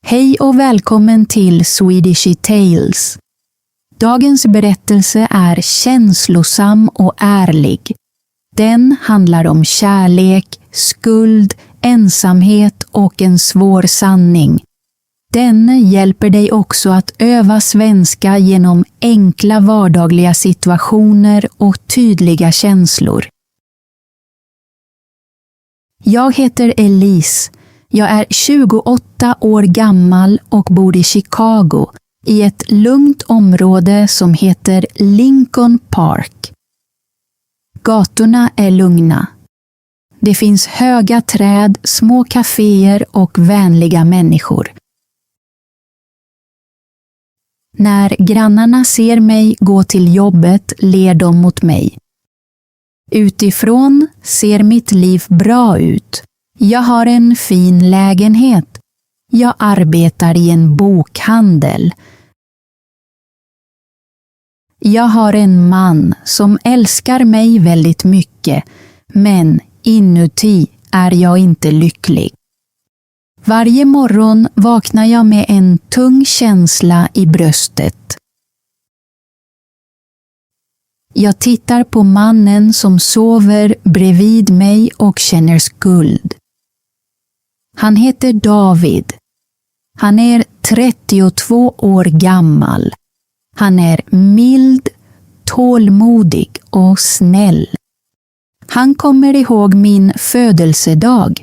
Hej och välkommen till Swedish Tales. Dagens berättelse är känslosam och ärlig. Den handlar om kärlek, skuld, ensamhet och en svår sanning. Den hjälper dig också att öva svenska genom enkla vardagliga situationer och tydliga känslor. Jag heter Elise. Jag är 28 år gammal och bor i Chicago i ett lugnt område som heter Lincoln Park. Gatorna är lugna. Det finns höga träd, små kaféer och vänliga människor. När grannarna ser mig gå till jobbet ler de mot mig. Utifrån ser mitt liv bra ut. Jag har en fin lägenhet. Jag arbetar i en bokhandel. Jag har en man som älskar mig väldigt mycket, men inuti är jag inte lycklig. Varje morgon vaknar jag med en tung känsla i bröstet. Jag tittar på mannen som sover bredvid mig och känner skuld. Han heter David. Han är 32 år gammal. Han är mild, tålmodig och snäll. Han kommer ihåg min födelsedag.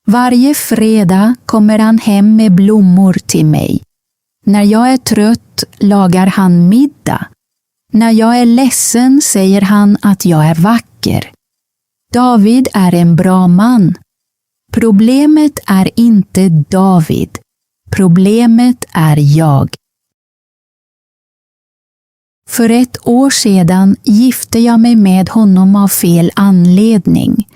Varje fredag kommer han hem med blommor till mig. När jag är trött lagar han middag. När jag är ledsen säger han att jag är vacker. David är en bra man. Problemet är inte David. Problemet är jag. För ett år sedan gifte jag mig med honom av fel anledning.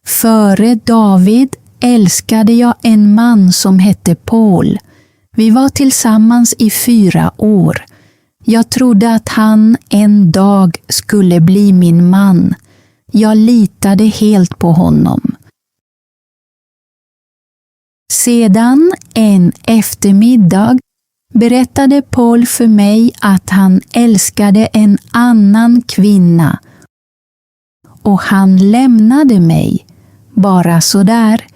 Före David älskade jag en man som hette Paul. Vi var tillsammans i 4 år. Jag trodde att han en dag skulle bli min man. Jag litade helt på honom. Sedan en eftermiddag berättade Paul för mig att han älskade en annan kvinna. Och han lämnade mig. Bara så där.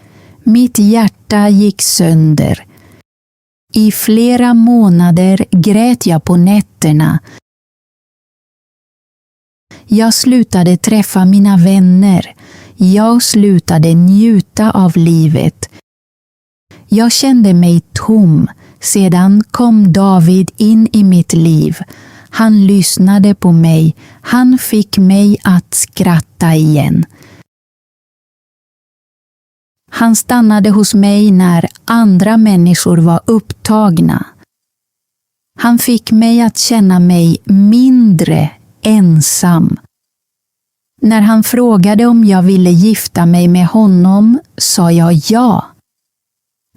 Mitt hjärta gick sönder. I flera månader grät jag på nätterna. Jag slutade träffa mina vänner. Jag slutade njuta av livet. Jag kände mig tom. Sedan kom David in i mitt liv. Han lyssnade på mig. Han fick mig att skratta igen. Han stannade hos mig när andra människor var upptagna. Han fick mig att känna mig mindre ensam. När han frågade om jag ville gifta mig med honom sa jag ja.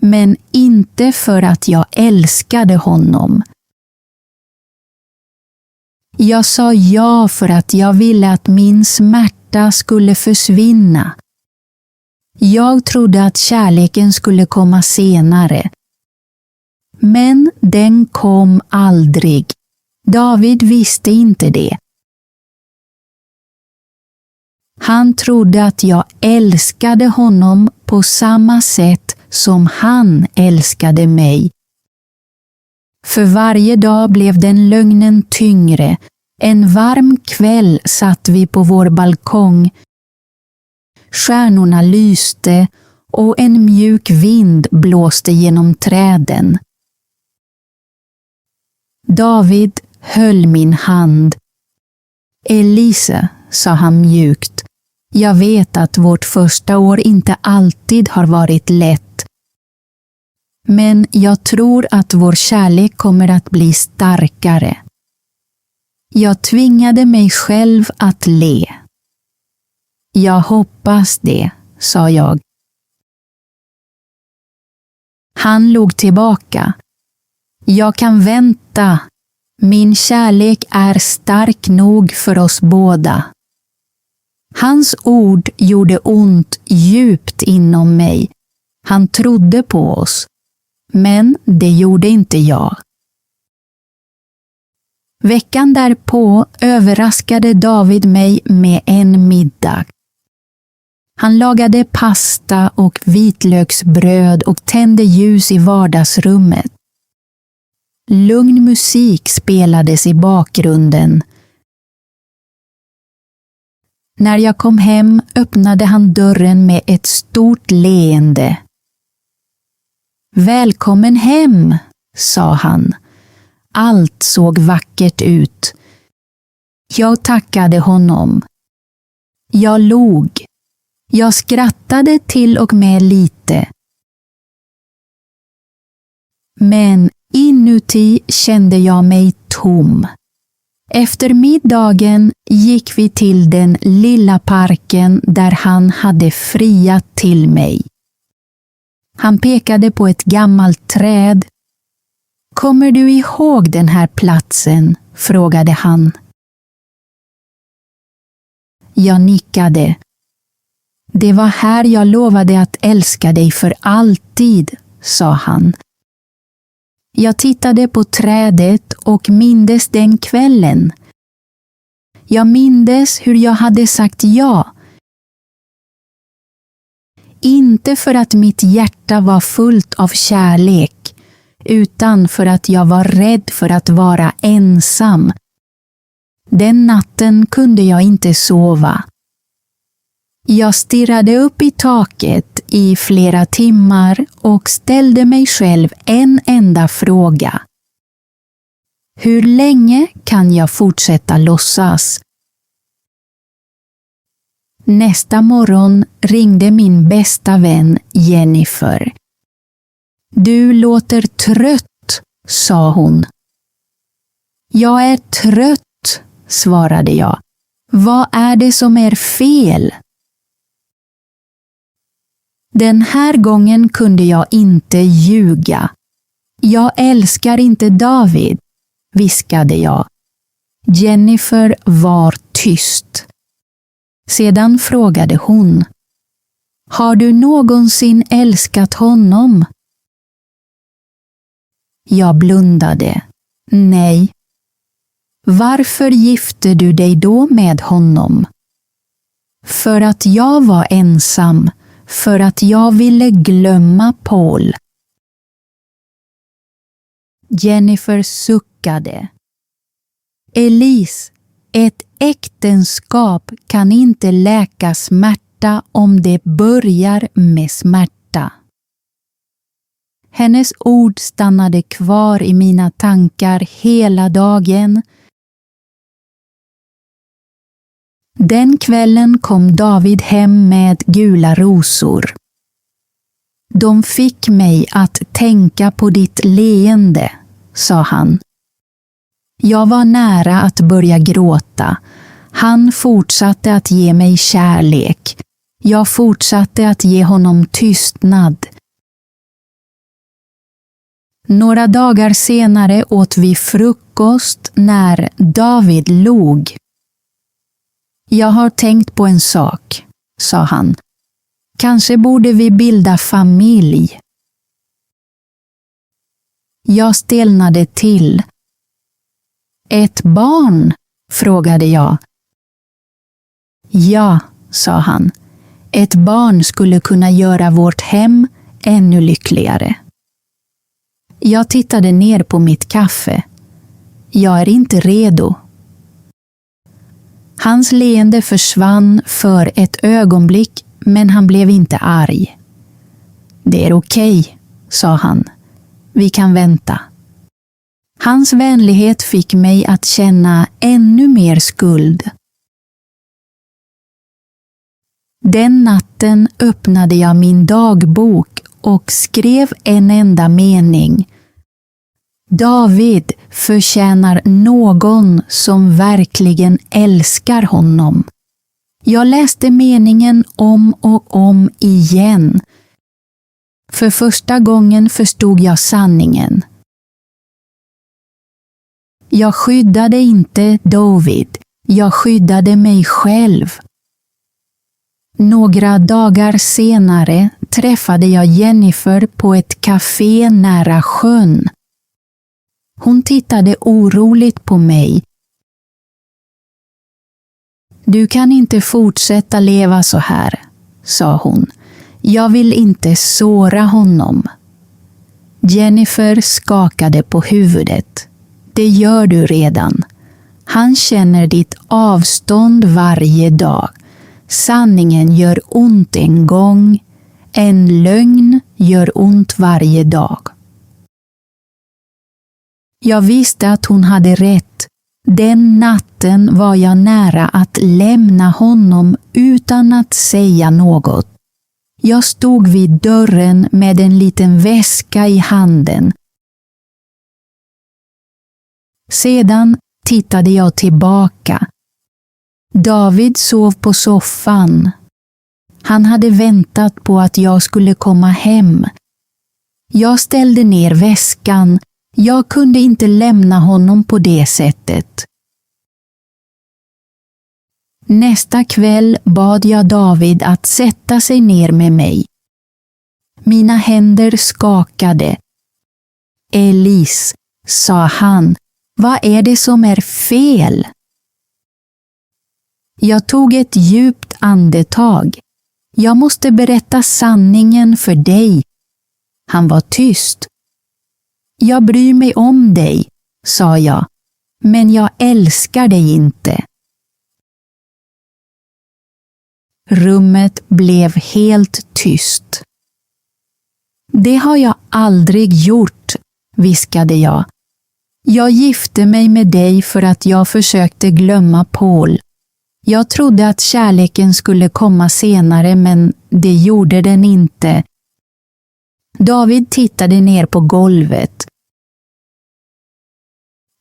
Men inte för att jag älskade honom. Jag sa ja för att jag ville att min smärta skulle försvinna. Jag trodde att kärleken skulle komma senare. Men den kom aldrig. David visste inte det. Han trodde att jag älskade honom på samma sätt som han älskade mig. För varje dag blev den lögnen tyngre. En varm kväll satt vi på vår balkong. Stjärnorna lyste och en mjuk vind blåste genom träden. David höll min hand. Elise, sa han mjukt. Jag vet att vårt första år inte alltid har varit lätt. Men jag tror att vår kärlek kommer att bli starkare. Jag tvingade mig själv att le. Jag hoppas det, sa jag. Han log tillbaka. Jag kan vänta. Min kärlek är stark nog för oss båda. Hans ord gjorde ont djupt inom mig. Han trodde på oss, men det gjorde inte jag. Veckan därpå överraskade David mig med en middag. Han lagade pasta och vitlöksbröd och tände ljus i vardagsrummet. Lugn musik spelades i bakgrunden. När jag kom hem öppnade han dörren med ett stort leende. Välkommen hem, sa han. Allt såg vackert ut. Jag tackade honom. Jag log. Jag skrattade till och med lite. Men inuti kände jag mig tom. Efter middagen gick vi till den lilla parken där han hade friat till mig. Han pekade på ett gammalt träd. Kommer du ihåg den här platsen? Frågade han. Jag nickade. Det var här jag lovade att älska dig för alltid, sa han. Jag tittade på trädet och mindes den kvällen. Jag mindes hur jag hade sagt ja. Inte för att mitt hjärta var fullt av kärlek, utan för att jag var rädd för att vara ensam. Den natten kunde jag inte sova. Jag stirrade upp i taket i flera timmar och ställde mig själv en enda fråga. Hur länge kan jag fortsätta låtsas? Nästa morgon ringde min bästa vän Jennifer. Du låter trött, sa hon. Jag är trött, svarade jag. Vad är det som är fel? Den här gången kunde jag inte ljuga. Jag älskar inte David, viskade jag. Jennifer var tyst. Sedan frågade hon. Har du någonsin älskat honom? Jag blundade. Nej. Varför gifte du dig då med honom? För att jag var ensam. För att jag ville glömma Paul. Jennifer suckade. Elise, ett äktenskap kan inte läka smärta om det börjar med smärta. Hennes ord stannade kvar i mina tankar hela dagen. Den kvällen kom David hem med gula rosor. De fick mig att tänka på ditt leende, sa han. Jag var nära att börja gråta. Han fortsatte att ge mig kärlek. Jag fortsatte att ge honom tystnad. Några dagar senare åt vi frukost när David log. Jag har tänkt på en sak, sa han. Kanske borde vi bilda familj. Jag stelnade till. Ett barn? Frågade jag. Ja, sa han. Ett barn skulle kunna göra vårt hem ännu lyckligare. Jag tittade ner på mitt kaffe. Jag är inte redo. Hans leende försvann för ett ögonblick, men han blev inte arg. Det är okej, sa han. Vi kan vänta. Hans vänlighet fick mig att känna ännu mer skuld. Den natten öppnade jag min dagbok och skrev en enda mening. David förtjänar någon som verkligen älskar honom. Jag läste meningen om och om igen. För första gången förstod jag sanningen. Jag skyddade inte David, jag skyddade mig själv. Några dagar senare träffade jag Jennifer på ett café nära sjön. Hon tittade oroligt på mig. Du kan inte fortsätta leva så här, sa hon. Jag vill inte såra honom. Jennifer skakade på huvudet. Det gör du redan. Han känner ditt avstånd varje dag. Sanningen gör ont en gång. En lögn gör ont varje dag. Jag visste att hon hade rätt. Den natten var jag nära att lämna honom utan att säga något. Jag stod vid dörren med en liten väska i handen. Sedan tittade jag tillbaka. David sov på soffan. Han hade väntat på att jag skulle komma hem. Jag ställde ner väskan. Jag kunde inte lämna honom på det sättet. Nästa kväll bad jag David att sätta sig ner med mig. Mina händer skakade. Elise, sa han, vad är det som är fel? Jag tog ett djupt andetag. Jag måste berätta sanningen för dig. Han var tyst. Jag bryr mig om dig, sa jag, men jag älskar dig inte. Rummet blev helt tyst. Det har jag aldrig gjort, viskade jag. Jag gifte mig med dig för att jag försökte glömma Paul. Jag trodde att kärleken skulle komma senare, men det gjorde den inte. David tittade ner på golvet.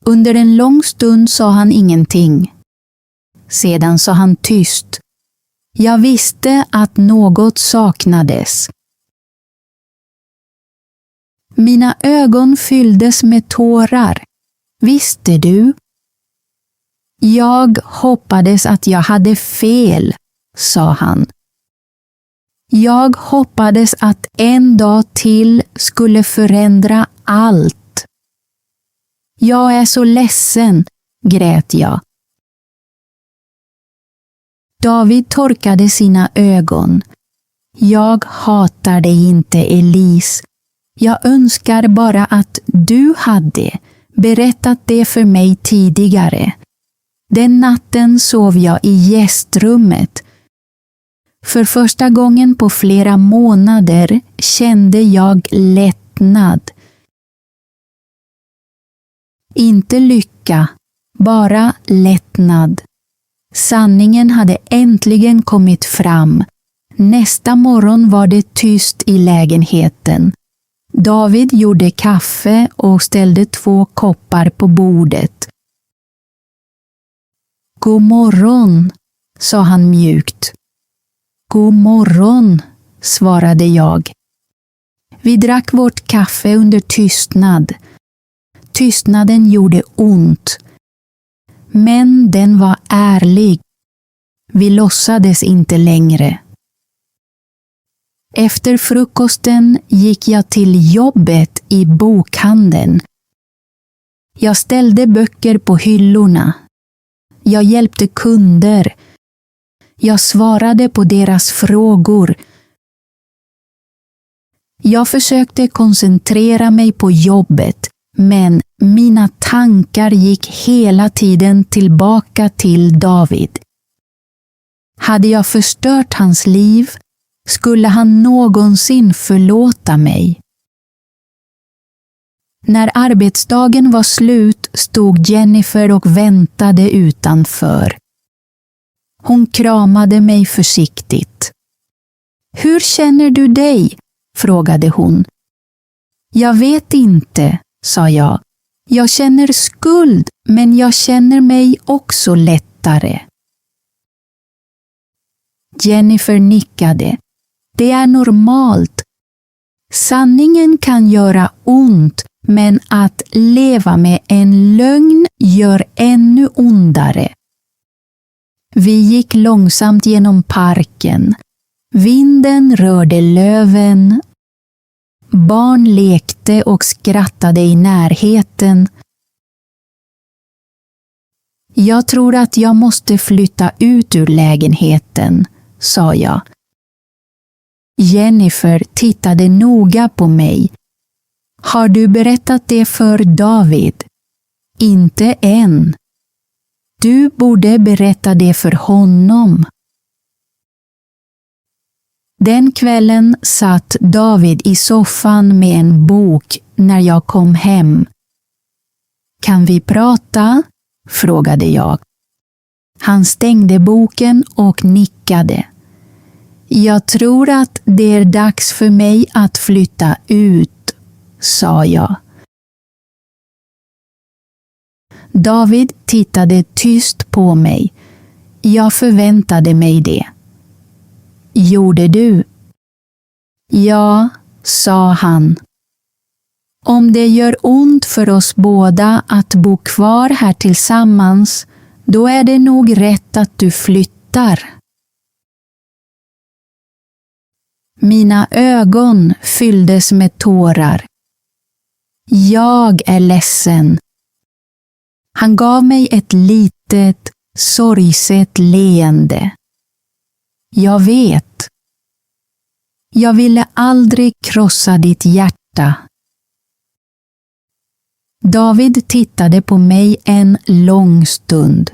Under en lång stund sa han ingenting. Sedan sa han tyst. Jag visste att något saknades. Mina ögon fylldes med tårar. Visste du? Jag hoppades att jag hade fel, sa han. Jag hoppades att en dag till skulle förändra allt. Jag är så ledsen, grät jag. David torkade sina ögon. Jag hatar dig inte, Elise. Jag önskar bara att du hade berättat det för mig tidigare. Den natten sov jag i gästrummet. För första gången på flera månader kände jag lättnad. Inte lycka, bara lättnad. Sanningen hade äntligen kommit fram. Nästa morgon var det tyst i lägenheten. David gjorde kaffe och ställde 2 koppar på bordet. God morgon, sa han mjukt. God morgon, svarade jag. Vi drack vårt kaffe under tystnad. Tystnaden gjorde ont. Men den var ärlig. Vi låtsades inte längre. Efter frukosten gick jag till jobbet i bokhandeln. Jag ställde böcker på hyllorna. Jag hjälpte kunder. Jag svarade på deras frågor. Jag försökte koncentrera mig på jobbet, men mina tankar gick hela tiden tillbaka till David. Hade jag förstört hans liv? Skulle han någonsin förlåta mig? När arbetsdagen var slut stod Jennifer och väntade utanför. Hon kramade mig försiktigt. Hur känner du dig? Frågade hon. Jag vet inte, sa jag. Jag känner skuld, men jag känner mig också lättare. Jennifer nickade. Det är normalt. Sanningen kan göra ont, men att leva med en lögn gör ännu ondare. Vi gick långsamt genom parken. Vinden rörde löven. Barn lekte och skrattade i närheten. Jag tror att jag måste flytta ut ur lägenheten, sa jag. Jennifer tittade noga på mig. Har du berättat det för David? Inte än. Du borde berätta det för honom. Den kvällen satt David i soffan med en bok när jag kom hem. Kan vi prata? Frågade jag. Han stängde boken och nickade. Jag tror att det är dags för mig att flytta ut, sa jag. David tittade tyst på mig. Jag förväntade mig det. Gjorde du? Ja, sa han. Om det gör ont för oss båda att bo kvar här tillsammans, då är det nog rätt att du flyttar. Mina ögon fylldes med tårar. Jag är ledsen. Han gav mig ett litet, sorgset leende. Jag vet. Jag ville aldrig krossa ditt hjärta. David tittade på mig en lång stund.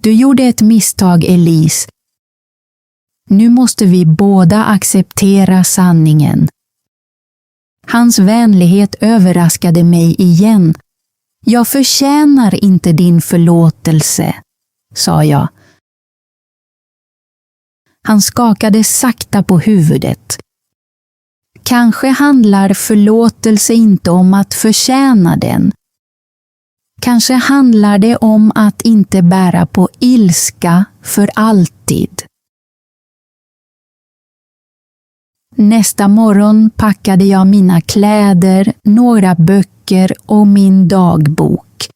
Du gjorde ett misstag, Elise. Nu måste vi båda acceptera sanningen. Hans vänlighet överraskade mig igen. Jag förtjänar inte din förlåtelse, sa jag. Han skakade sakta på huvudet. Kanske handlar förlåtelse inte om att förtjäna den. Kanske handlar det om att inte bära på ilska för alltid. Nästa morgon packade jag mina kläder, några böcker och min dagbok.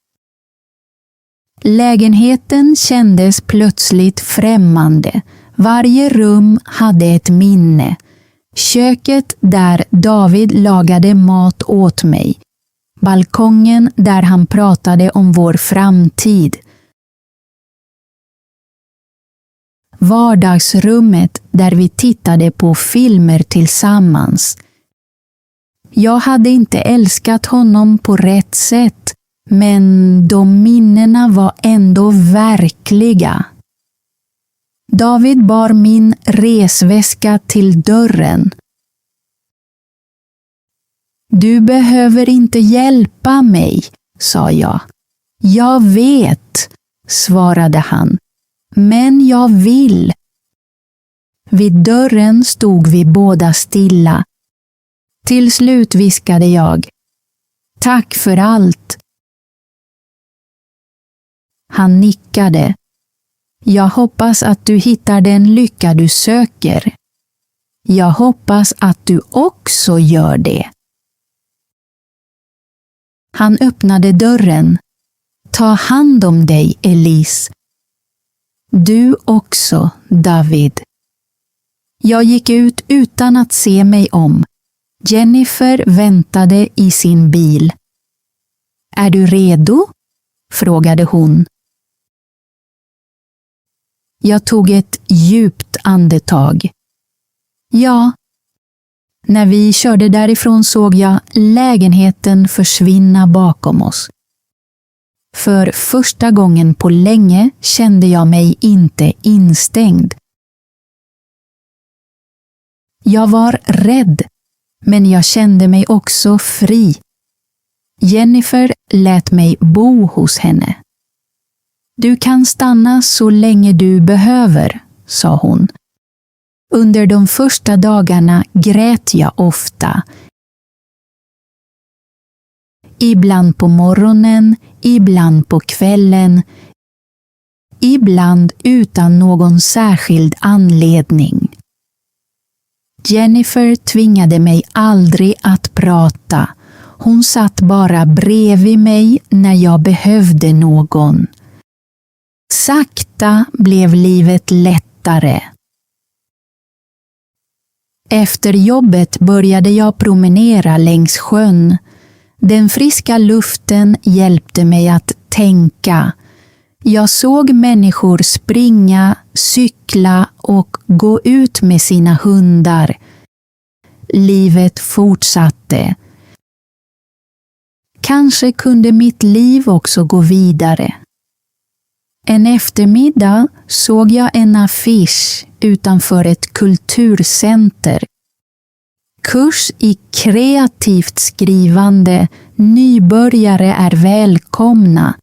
Lägenheten kändes plötsligt främmande. Varje rum hade ett minne. Köket där David lagade mat åt mig. Balkongen där han pratade om vår framtid. Vardagsrummet där vi tittade på filmer tillsammans. Jag hade inte älskat honom på rätt sätt, men de minnena var ändå verkliga. David bar min resväska till dörren. Du behöver inte hjälpa mig, sa jag. Jag vet, svarade han. Men jag vill. Vid dörren stod vi båda stilla. Till slut viskade jag. Tack för allt. Han nickade. Jag hoppas att du hittar den lycka du söker. Jag hoppas att du också gör det. Han öppnade dörren. Ta hand om dig, Elise. Du också, David. Jag gick ut utan att se mig om. Jennifer väntade i sin bil. Är du redo? Frågade hon. Jag tog ett djupt andetag. Ja. När vi körde därifrån såg jag lägenheten försvinna bakom oss. För första gången på länge kände jag mig inte instängd. Jag var rädd, men jag kände mig också fri. Jennifer lät mig bo hos henne. Du kan stanna så länge du behöver, sa hon. Under de första dagarna grät jag ofta. Ibland på morgonen, ibland på kvällen. Ibland utan någon särskild anledning. Jennifer tvingade mig aldrig att prata. Hon satt bara bredvid mig när jag behövde någon. Sakta blev livet lättare. Efter jobbet började jag promenera längs sjön. Den friska luften hjälpte mig att tänka. Jag såg människor springa, cykla och gå ut med sina hundar. Livet fortsatte. Kanske kunde mitt liv också gå vidare. En eftermiddag såg jag en affisch utanför ett kulturcenter. Kurs i kreativt skrivande, nybörjare är välkomna.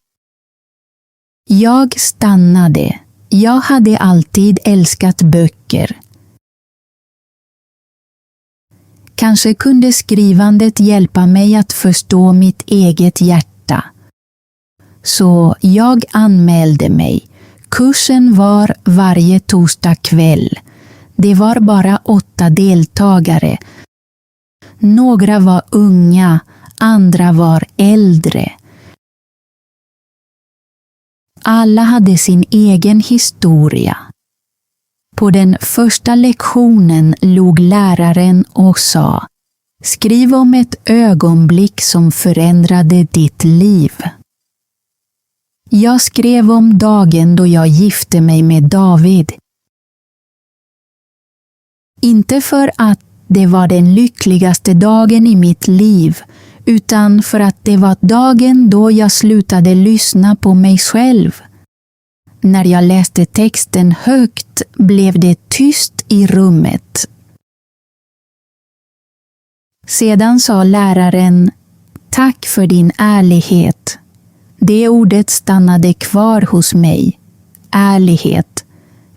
Jag stannade. Jag hade alltid älskat böcker. Kanske kunde skrivandet hjälpa mig att förstå mitt eget hjärta. Så jag anmälde mig. Kursen var varje torsdag kväll. Det var bara 8 deltagare. Några var unga, andra var äldre. Alla hade sin egen historia. På den första lektionen log läraren och sa: skriv om ett ögonblick som förändrade ditt liv. Jag skrev om dagen då jag gifte mig med David. Inte för att det var den lyckligaste dagen i mitt liv, utan för att det var dagen då jag slutade lyssna på mig själv. När jag läste texten högt blev det tyst i rummet. Sedan sa läraren: tack för din ärlighet. Det ordet stannade kvar hos mig. Ärlighet.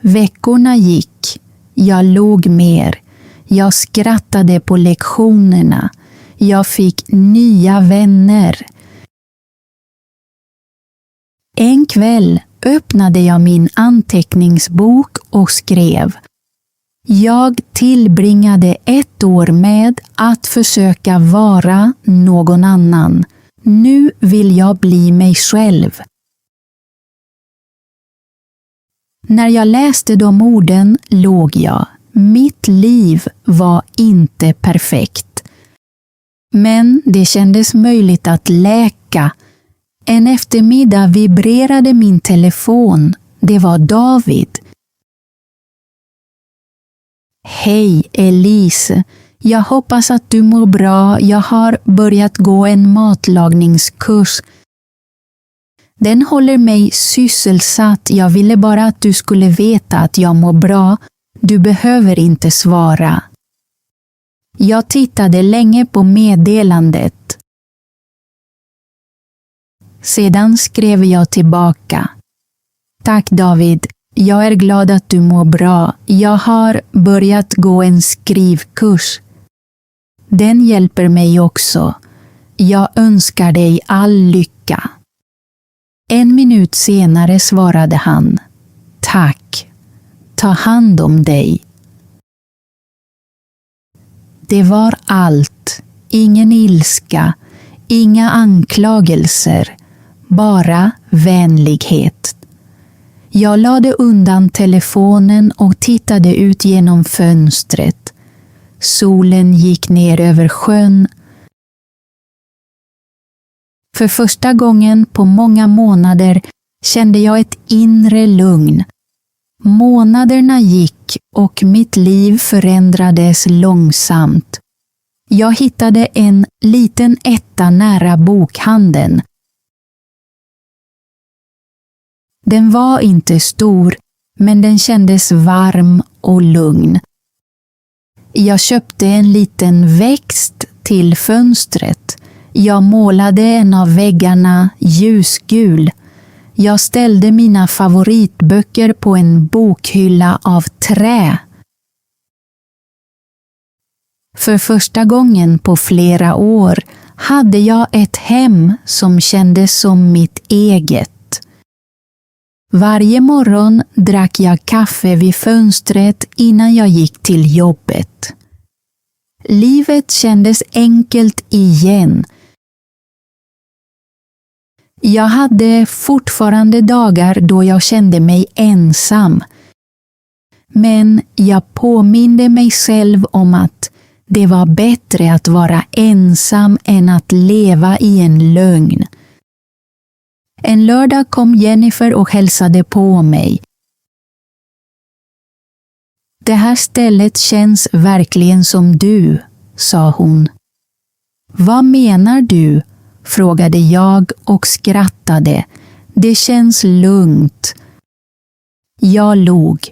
Veckorna gick. Jag log mer. Jag skrattade på lektionerna. Jag fick nya vänner. En kväll öppnade jag min anteckningsbok och skrev: jag tillbringade 1 år med att försöka vara någon annan. Nu vill jag bli mig själv. När jag läste de orden låg jag. Mitt liv var inte perfekt. Men det kändes möjligt att läka. En eftermiddag vibrerade min telefon. Det var David. Hej Elise, jag hoppas att du mår bra. Jag har börjat gå en matlagningskurs. Den håller mig sysselsatt. Jag ville bara att du skulle veta att jag mår bra. Du behöver inte svara. Jag tittade länge på meddelandet. Sedan skrev jag tillbaka. Tack David, jag är glad att du mår bra. Jag har börjat gå en skrivkurs. Den hjälper mig också. Jag önskar dig all lycka. 1 minut senare svarade han. Tack. Ta hand om dig. Det var allt. Ingen ilska. Inga anklagelser. Bara vänlighet. Jag lade undan telefonen och tittade ut genom fönstret. Solen gick ner över sjön. För första gången på många månader kände jag ett inre lugn. Månaderna gick och mitt liv förändrades långsamt. Jag hittade en liten etta nära bokhandeln. Den var inte stor, men den kändes varm och lugn. Jag köpte en liten växt till fönstret. Jag målade en av väggarna ljusgul. Jag ställde mina favoritböcker på en bokhylla av trä. För första gången på flera år hade jag ett hem som kändes som mitt eget. Varje morgon drack jag kaffe vid fönstret innan jag gick till jobbet. Livet kändes enkelt igen. Jag hade fortfarande dagar då jag kände mig ensam. Men jag påminde mig själv om att det var bättre att vara ensam än att leva i en lögn. En lördag kom Jennifer och hälsade på mig. Det här stället känns verkligen som du, sa hon. Vad menar du? Frågade jag och skrattade. Det känns lugnt. Jag log.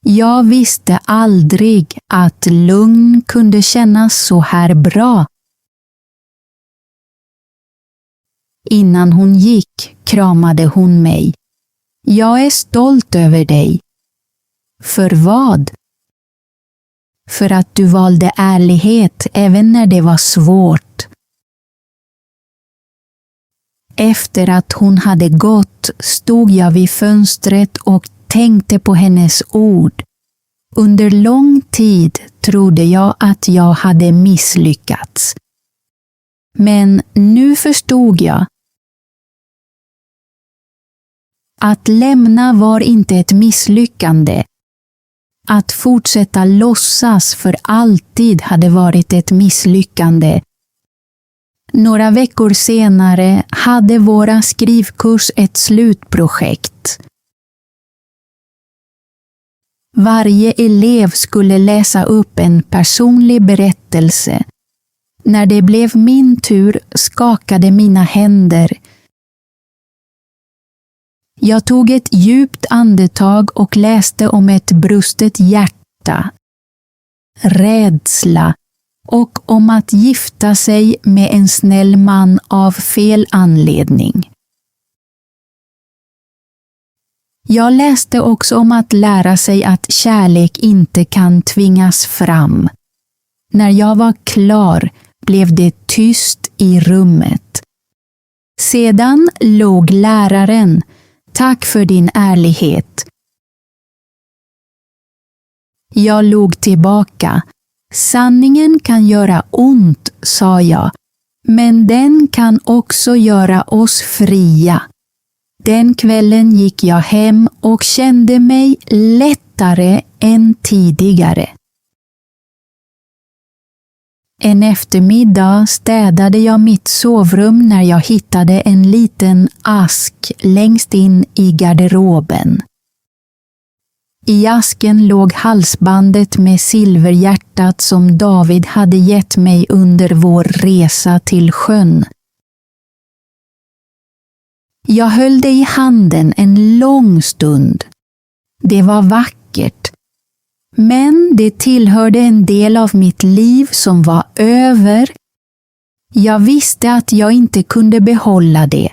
Jag visste aldrig att lugn kunde kännas så här bra. Innan hon gick kramade hon mig. Jag är stolt över dig. För vad? För att du valde ärlighet även när det var svårt. Efter att hon hade gått stod jag vid fönstret och tänkte på hennes ord. Under lång tid trodde jag att jag hade misslyckats. Men nu förstod jag. Att lämna var inte ett misslyckande. Att fortsätta låtsas för alltid hade varit ett misslyckande. Några veckor senare hade våra skrivkurs ett slutprojekt. Varje elev skulle läsa upp en personlig berättelse. När det blev min tur skakade mina händer. Jag tog ett djupt andetag och läste om ett brustet hjärta, rädsla och om att gifta sig med en snäll man av fel anledning. Jag läste också om att lära sig att kärlek inte kan tvingas fram. När jag var klar blev det tyst i rummet. Sedan låg läraren. Tack för din ärlighet. Jag log tillbaka. Sanningen kan göra ont, sa jag, men den kan också göra oss fria. Den kvällen gick jag hem och kände mig lättare än tidigare. En eftermiddag städade jag mitt sovrum när jag hittade en liten ask längst in i garderoben. I asken låg halsbandet med silverhjärtat som David hade gett mig under vår resa till sjön. Jag höll det i handen en lång stund. Det var vackert. Men det tillhörde en del av mitt liv som var över. Jag visste att jag inte kunde behålla det.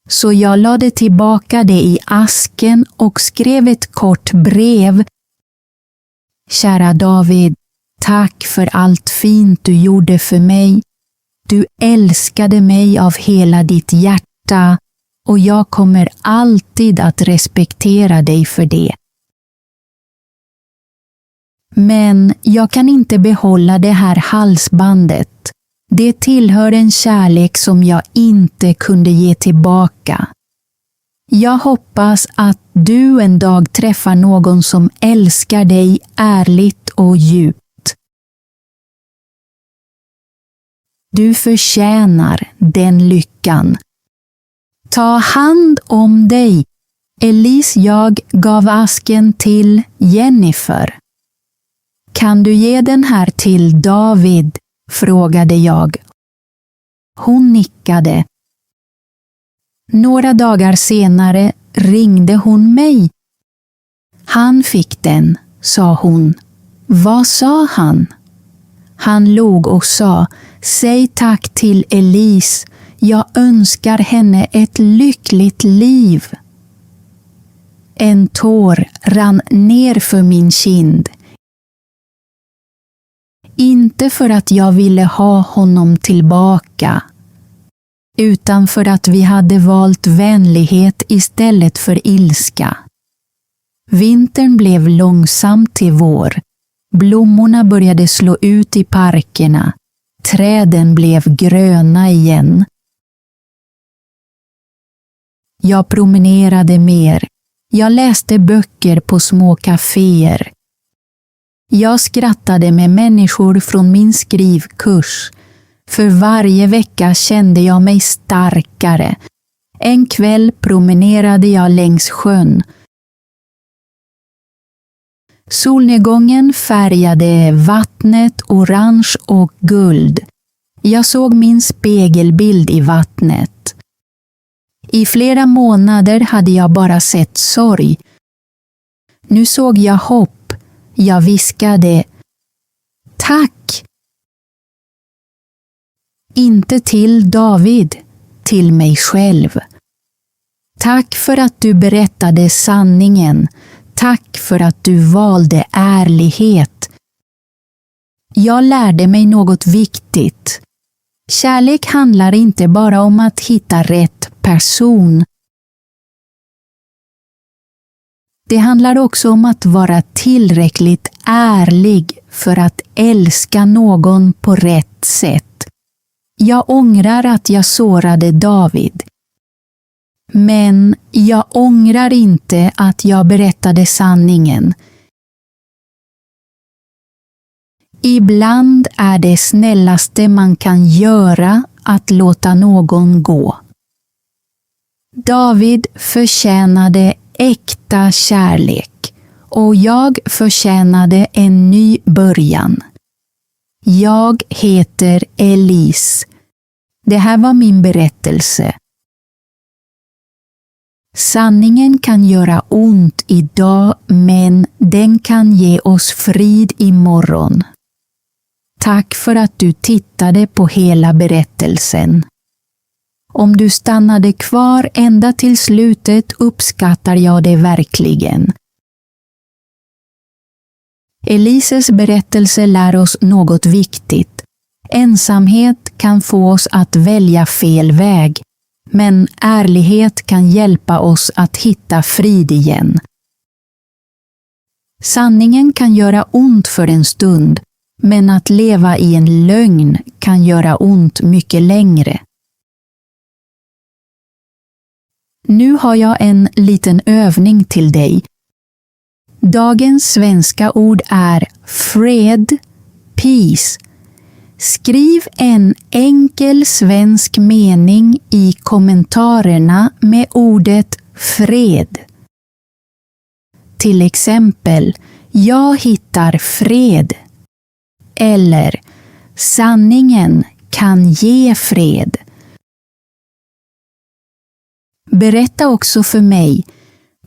Så jag lade tillbaka det i asken och skrev ett kort brev. Kära David, tack för allt fint du gjorde för mig. Du älskade mig av hela ditt hjärta och jag kommer alltid att respektera dig för det. Men jag kan inte behålla det här halsbandet. Det tillhör en kärlek som jag inte kunde ge tillbaka. Jag hoppas att du en dag träffar någon som älskar dig ärligt och djupt. Du förtjänar den lyckan. Ta hand om dig. Elise, jag gav asken till Jennifer. Kan du ge den här till David? Frågade jag. Hon nickade. Några dagar senare ringde hon mig. Han fick den, sa hon. Vad sa han? Han log och sa, säg tack till Elise. Jag önskar henne ett lyckligt liv. En tår rann ner för min kind. Inte för att jag ville ha honom tillbaka, utan för att vi hade valt vänlighet istället för ilska. Vintern blev långsamt till vår. Blommorna började slå ut i parkerna. Träden blev gröna igen. Jag promenerade mer. Jag läste böcker på små kaféer. Jag skrattade med människor från min skrivkurs. För varje vecka kände jag mig starkare. En kväll promenerade jag längs sjön. Solnedgången färgade vattnet orange och guld. Jag såg min spegelbild i vattnet. I flera månader hade jag bara sett sorg. Nu såg jag hopp. Jag viskade: tack! Inte till David, till mig själv. Tack för att du berättade sanningen. Tack för att du valde ärlighet. Jag lärde mig något viktigt. Kärlek handlar inte bara om att hitta rätt person. Det handlar också om att vara tillräckligt ärlig för att älska någon på rätt sätt. Jag ångrar att jag sårade David. Men jag ångrar inte att jag berättade sanningen. Ibland är det snällaste man kan göra att låta någon gå. David förtjänade äkta kärlek och jag förtjänade en ny början. Jag heter Elise. Det här var min berättelse. Sanningen kan göra ont idag, men den kan ge oss frid imorgon. Tack för att du tittade på hela berättelsen. Om du stannade kvar ända till slutet uppskattar jag det verkligen. Elises berättelse lär oss något viktigt. Ensamhet kan få oss att välja fel väg, men ärlighet kan hjälpa oss att hitta frid igen. Sanningen kan göra ont för en stund, men att leva i en lögn kan göra ont mycket längre. Nu har jag en liten övning till dig. Dagens svenska ord är fred, peace. Skriv en enkel svensk mening i kommentarerna med ordet fred. Till exempel, jag hittar fred. Eller, sanningen kan ge fred. Berätta också för mig,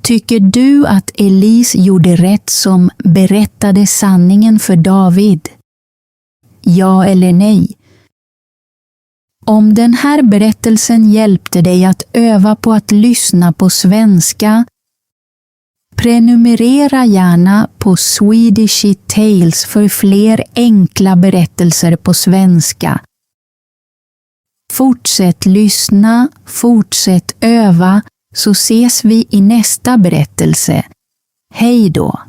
tycker du att Elise gjorde rätt som berättade sanningen för David? Ja eller nej? Om den här berättelsen hjälpte dig att öva på att lyssna på svenska, prenumerera gärna på Swedishy Tales för fler enkla berättelser på svenska. Fortsätt lyssna, fortsätt öva, så ses vi i nästa berättelse. Hej då!